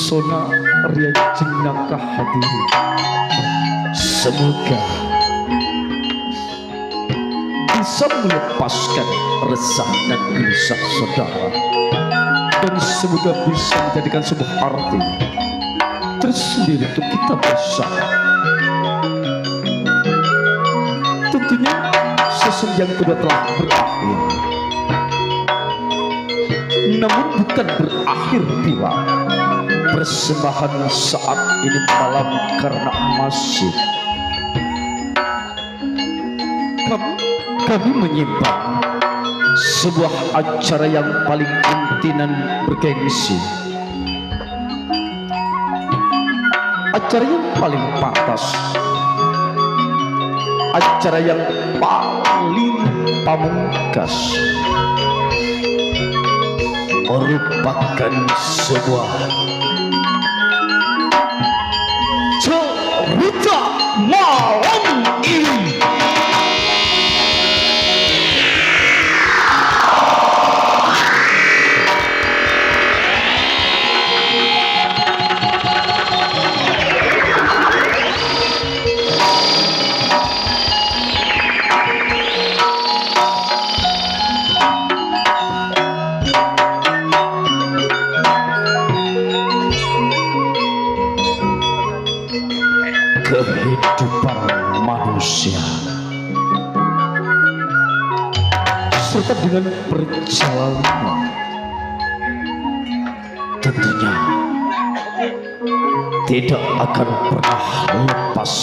pesona Ria jenaka hadir. Semoga bisa melepaskan resah dan gelisah saudara, dan semoga bisa menjadikan sebuah arti tersendiri untuk kita bersama. Tentunya season yang kedua telah berakhir, namun bukan berakhir pula persembahan saat ini malam, karena masih kami menyimpan sebuah acara yang paling inti dan bergengsi, acara yang paling pantas, acara yang paling pamungkas, merupakan sebuah cerita malam ini. Kehidupan manusia serta dengan perjalanan tentunya tidak akan pernah lepas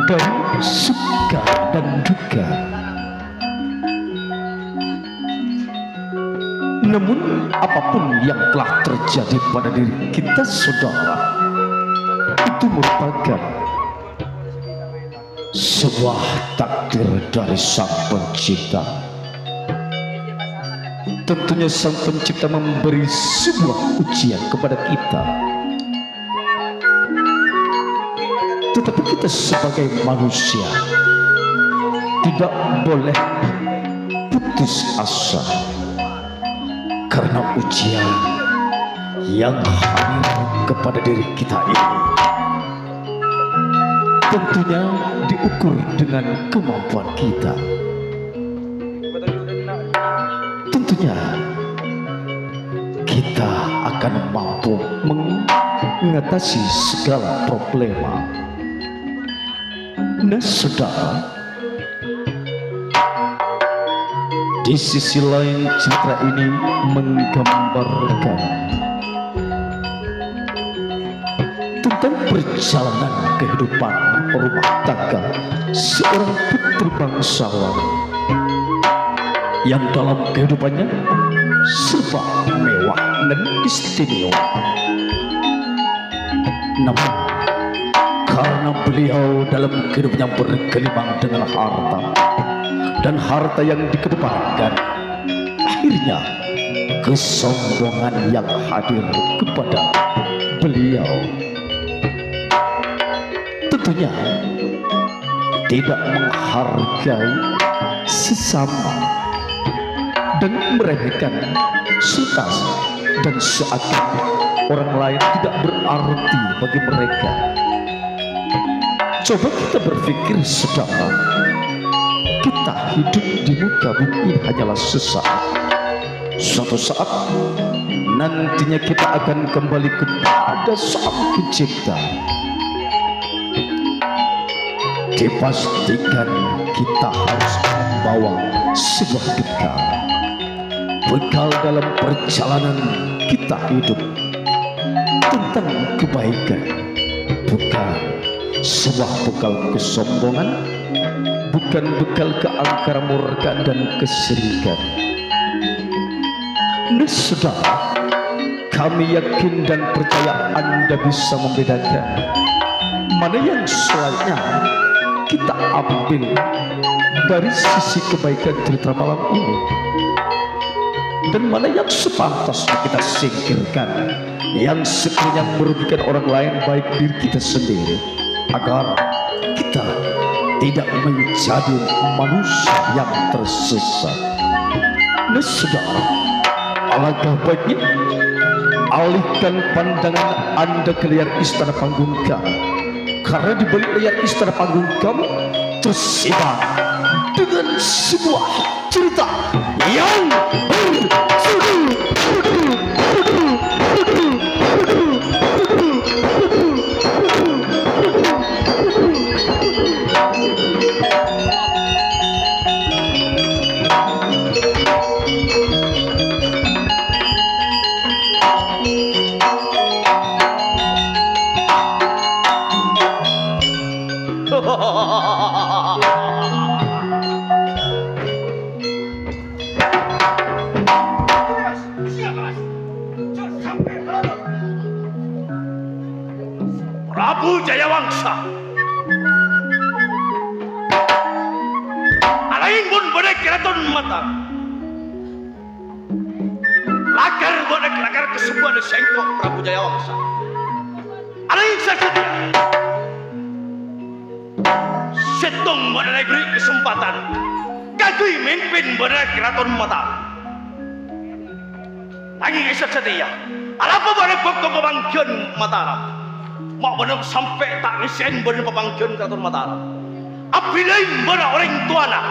dari suka dan duka. Namun apapun yang telah terjadi pada diri kita saudara, itu merupakan sebuah takdir dari Sang Pencipta. Tentunya Sang Pencipta memberi sebuah ujian kepada kita, tetapi kita sebagai manusia tidak boleh putus asa karena ujian yang hadir kepada diri kita ini tentunya diukur dengan kemampuan kita. Tentunya kita akan mampu mengatasi segala problema. Nah saudara, di sisi lain cerita ini menggambarkan tentang perjalanan kehidupan rumah tangga seorang putri bangsawan yang dalam kehidupannya serba mewah dan istimewa. Namun karena beliau dalam kehidupannya bergelimang dengan harta, dan harta yang dikedepankan, akhirnya kesombongan yang hadir kepada beliau. Tentunya tidak menghargai sesama dan meremehkan sukas, dan seakan orang lain tidak berarti bagi mereka. Coba kita berpikir saudara, kita hidup di muka bumi ini hanyalah sesaat. Suatu saat nantinya kita akan kembali kepada Sang Pencipta. Dipastikan kita harus membawa sebuah bekal, bekal dalam perjalanan kita hidup tentang kebaikan, bukan sebuah bekal kesombongan, bukan bekal keangkara murka dan kesyirikan. Nah saudara, kami yakin dan percaya Anda bisa membedakan mana yang selayaknya kita ambil dari sisi kebaikan cerita malam ini, dan mana yang sepantasnya kita singkirkan, yang sekiranya merugikan orang lain baik diri kita sendiri, agar kita tidak menjadi manusia yang tersesat. Nah saudara, alangkah baiknya alihkan pandangan Anda ke layar istana panggung kami, karena di balik layar istana panggung kami tersebar dengan sebuah cerita yang Prabu Jayawangsa alaing pun bodek keraton Mataram lakar bodek lakar kesembuhan sengkok Prabu Jayawangsa alaing saja setong bodek beri kesempatan kagui mimpin bodek keraton Mataram lagi esok setia alapa bodek pokok pemangkian Mataram mak benar sampai tak ngesen benar pemangkian keraton Mataram. Api lain benar orang tuana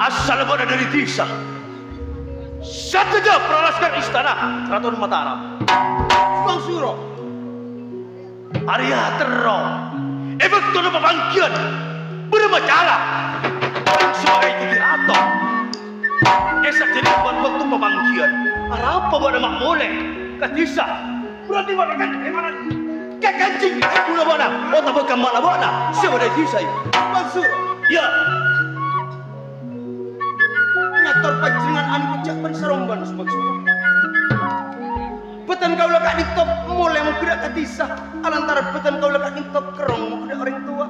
asal benar dari desa. Satu saja peralaskan istana keraton Mataram. Bang Suro, Arya terong. Efek tuana pemangkian benar masalah. Orang sebagai titik atau esok jadi buat waktu pemangkian. Apa benar mak boleh katisa. Berarti benar kan gimana? Kancing aku nak buat nak, oh tak bukan mak nak buat nak. Siapa dah kisah? Maksud? Ya. Ngator pancingan anu pecah bersarongban maksud. Betan kau lekat di top mulai mau kuda katisah. Alantara betan kau lekat di top kerong mau kuda orang tua.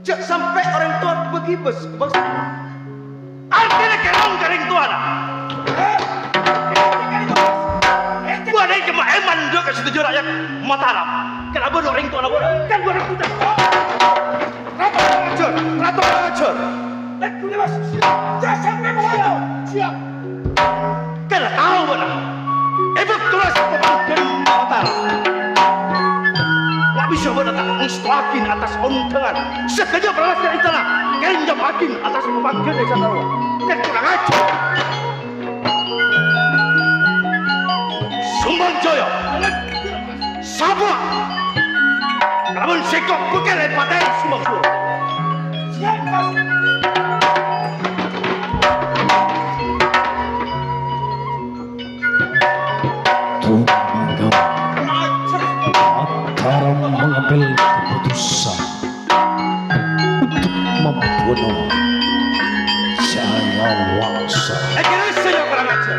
Jak sampai orang tua begibes maksud. Artinya kerong orang tua nak. Gua naik ke Maeman dok kasih tujuh rakyat Mataram. Kenapa orang tua nak bodoh? Kan gua nak putar. Ratu acur. Aku ni mas. Jangan sampai bodoh. Siap. Kalau tahu bodoh. Ebek tulis pemangkin Mataram. Wak bisa bodoh tak mengstakin atas undangan. Sekejap berlaskan istana. Kalian jamakin atas pemangkin desa tahu. Kan kurang acur. Sumbang Joyo Sabua Namun sekok bukan lepatai Sumbang Joyo Siapa Tumangga Mataram mengambil keputusan untuk membunuh Jayawangsa, saya kurang ajar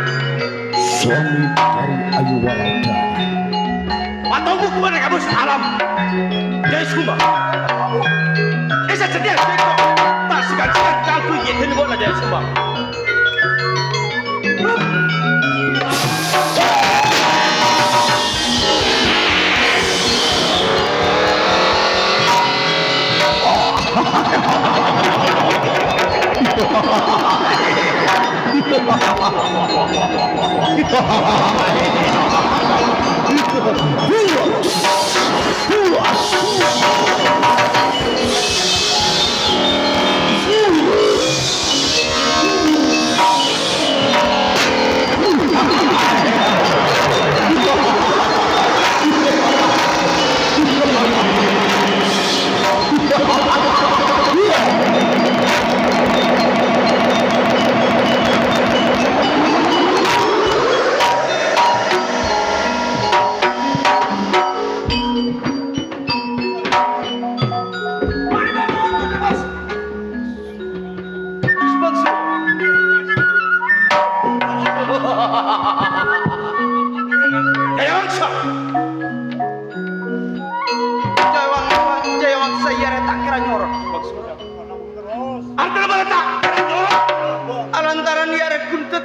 suami dari Ayu Wardani. Atau kepada kamu alam Jaya Sumba Esa setia sekok tak segan-segan kangku yetin bola Jaya Sumba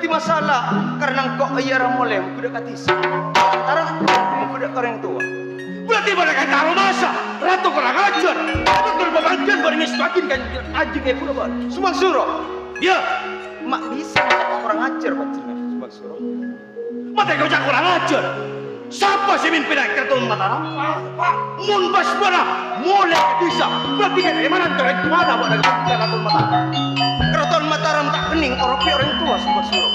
masalah karena kok ayah mulai kuda katis antara kuda orang tua berarti mereka taruh masa ratu kurang ajar betul pemangkin baringis makin kan aji kayak pula bar Sumbang Suro ya mak bisa kurang ajar bacanya Sumbang Suro Matay kau jangan kurang ajar. Siapa si pimpinan Keraton Mataram? Mun bas mana? Mulai bisa. Berarti kan mana terkait mana buat dari Keraton Mataram? Keraton Mataram tak kening orang tua sebab suruh.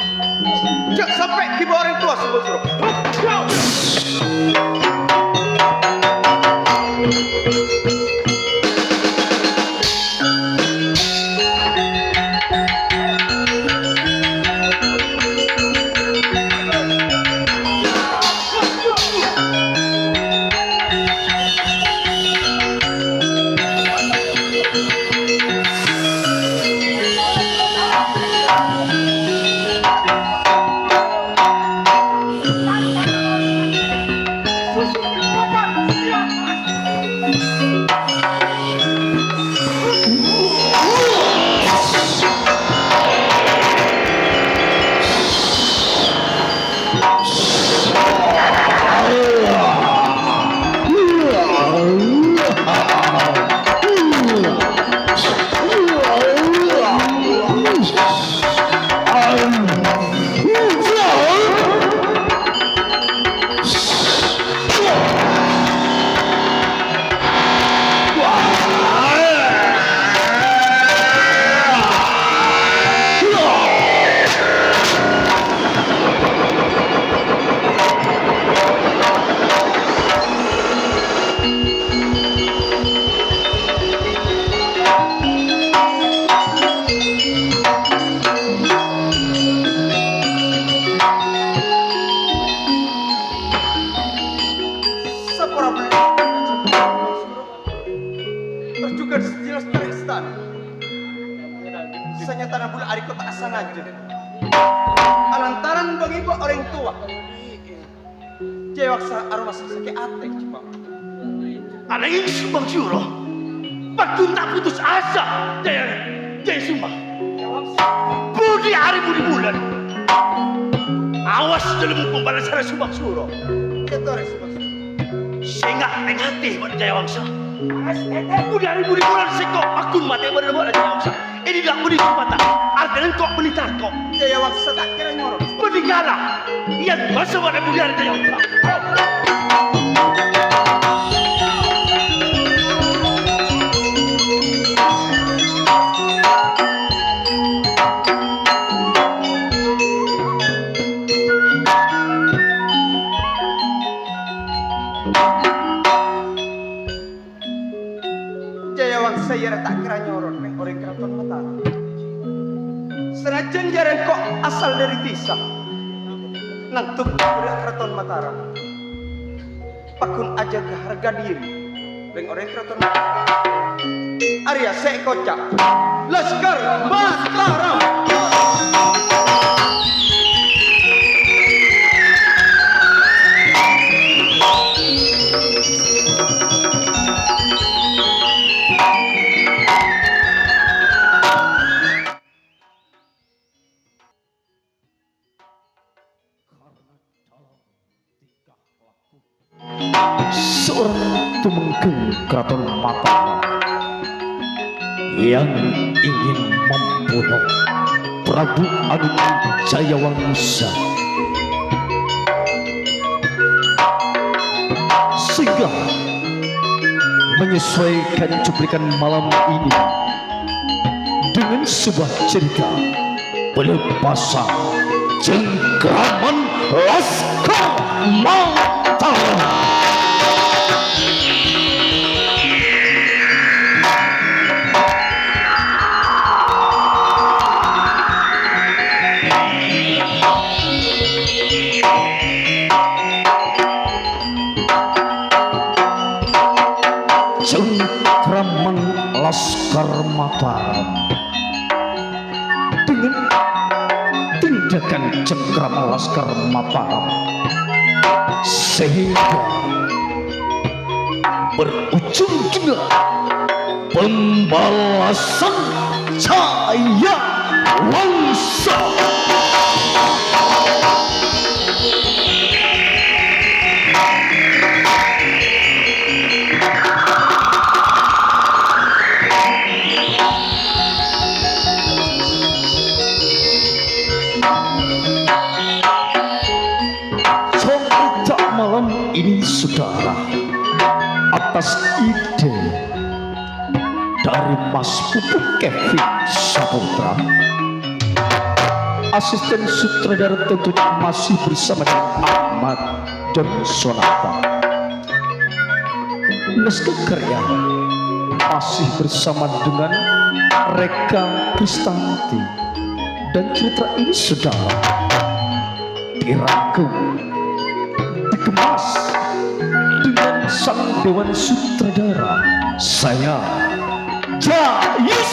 Jak sampai kiba orang tua sebab suruh. Terjugan sejelas teristan. Sisanya tanah bulan ariko tak sengaja. Alantaran bagi ibu orang tua. Jewak sa arwah sakit atek cuma. Ada yang sumbang juro. Bakun tak putus asa. Jaya sumbang. Budi hari budi bulan. Awas dalam pembalasan sumbang juro. Ketore sumbang. Sehingga hati pada Jaya Wangsa. Budi hari budi bulan sekok akun mati pada Jaya Wangsa. Ini tak budi kupata. Artinya kok menitah kok. Jaya Wangsa tak kira nyorok. Budi kalah. Yang masa pada budi hari Jaya Wangsa. Jaya Wangsa ya tak kira nyorot neng orang Keraton Mataram. Senajan jaran kok asal dari Tisa. Nang tuk udah Keraton Mataram. Pakun aja ke harga diri neng orang Keraton Mataram. Arya saya kocak. Laskar Mataram. Seorang tumenggung Keraton Mataram yang ingin membunuh Prabu Agung Jayawangsa, sehingga menyesuaikan cuplikan malam ini dengan sebuah cerita pelepasan cengkraman Laskar Mataram. Cengkraman Laskar Mataram dengan tindakan cengkraman Laskar Mataram sehingga berujung dengan pembalasan Jaya Wangsa. saudara, atas ide dari Mas Pupuk Kevin Saputra, asisten sutradara tentunya masih bersama dengan Ahmad dan Sonata. Naskah karya masih bersama dengan Reka Kristanti, dan cerita ini saudara dirangkum, dikemas dengan sang dewan sutradara, saya Jayus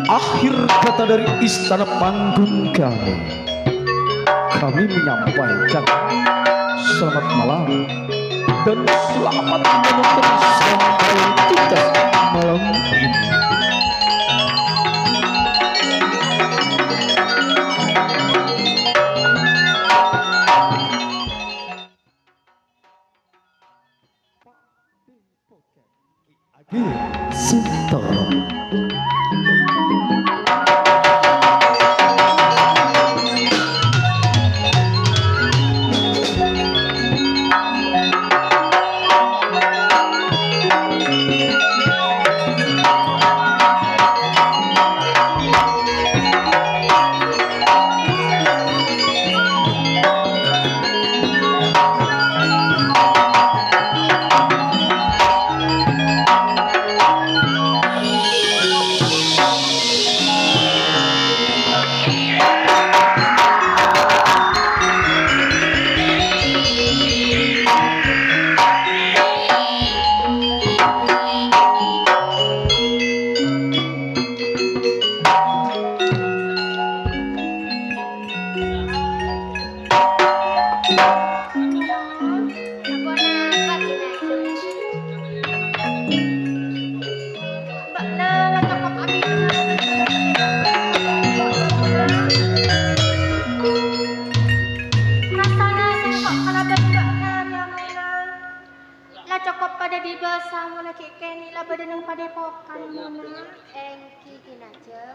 Akhir kata dari istana panggung kami menyampaikan selamat malam dan selamat menonton sampai tuntas malam ini. Sintolo.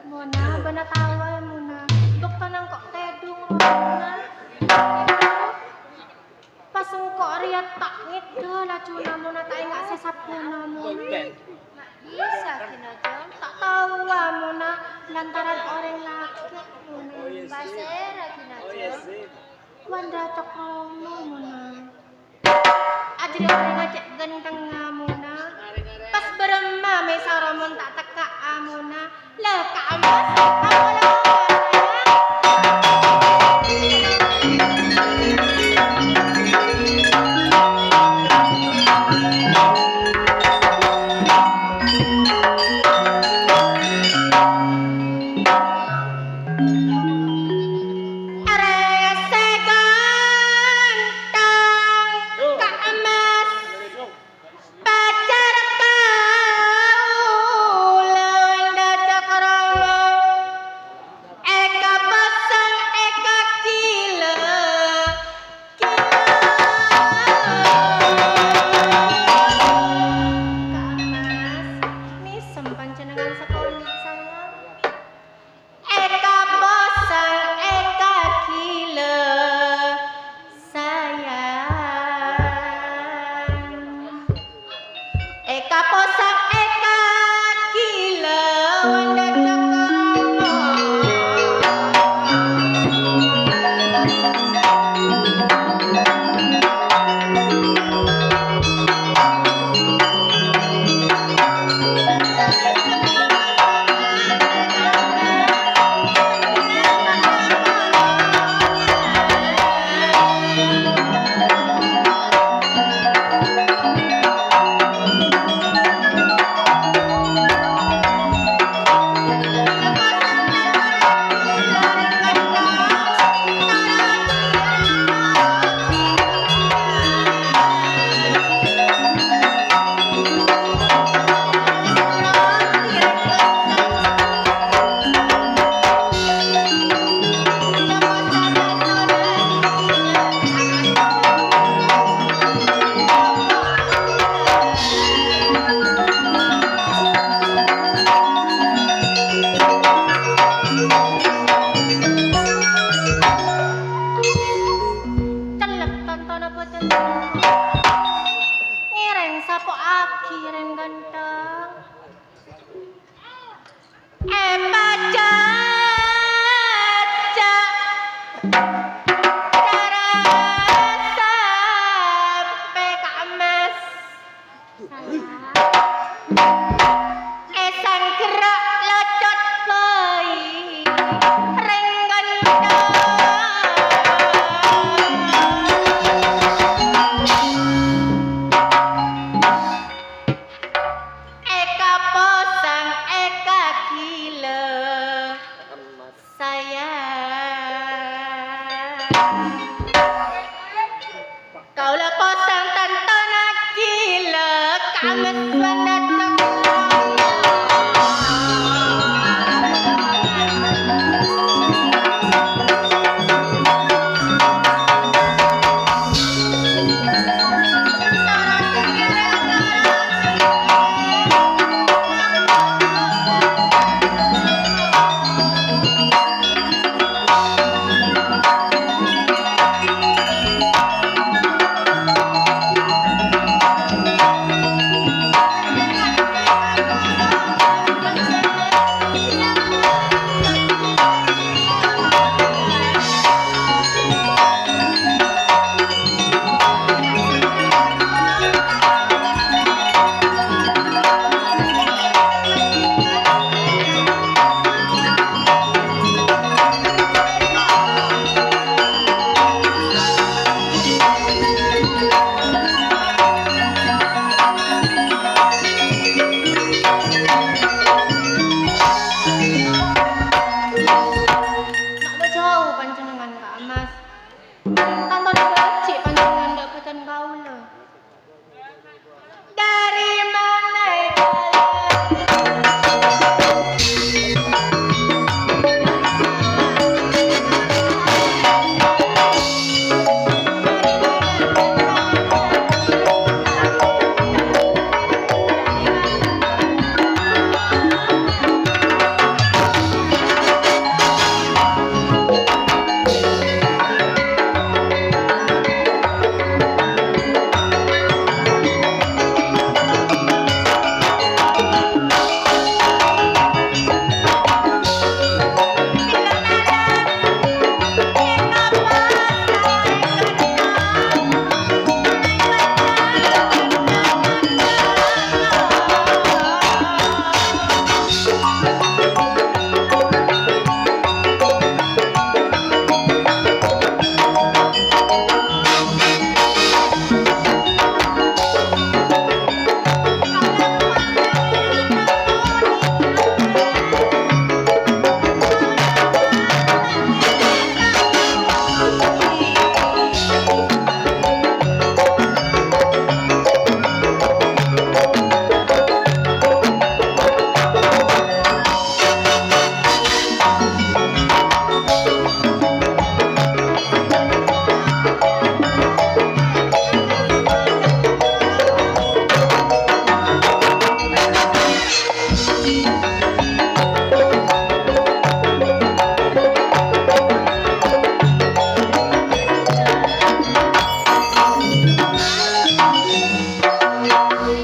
Mona, benar tahu ya Mona. Dokter nang kok tedung Mona. Pas engkau riat tak ngida lah cuna Mona tak ingat sesap Mona Mona. Bisa kinaja, tak tahu lah Mona. Lantaran orang laki Mona. Basera kinaja. Wanda cokromo Mona. Ajri orang ngajak gendeng Mona. Pas berema mesaromon tak teka Mona. Lah Kak Mas, apa lah? Nak berjauh panjenengan Kak Mas. Tonton becik panjenengan ndak boten kaula. Dari mana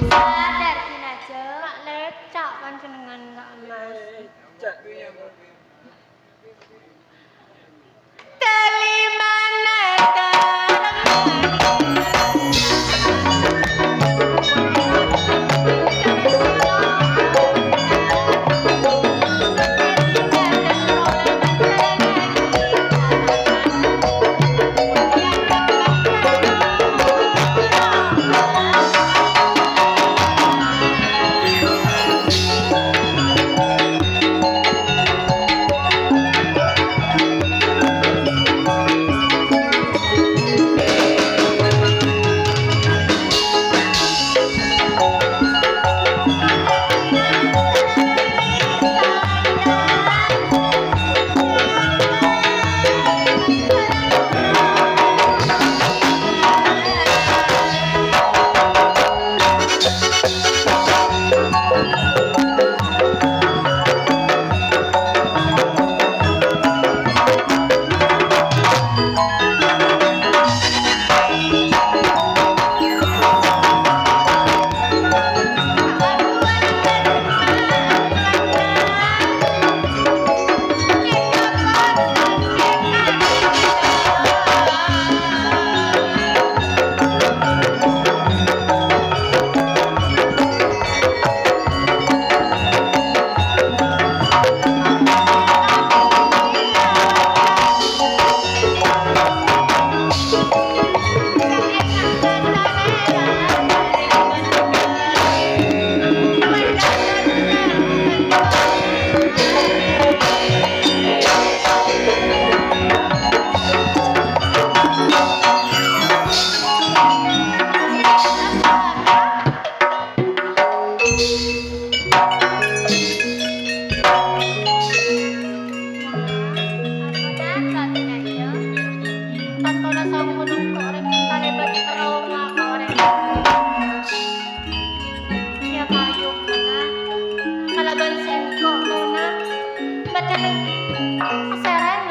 sadar kinaja mak lecak panjenengan Kak Mas. Dari mana Sereng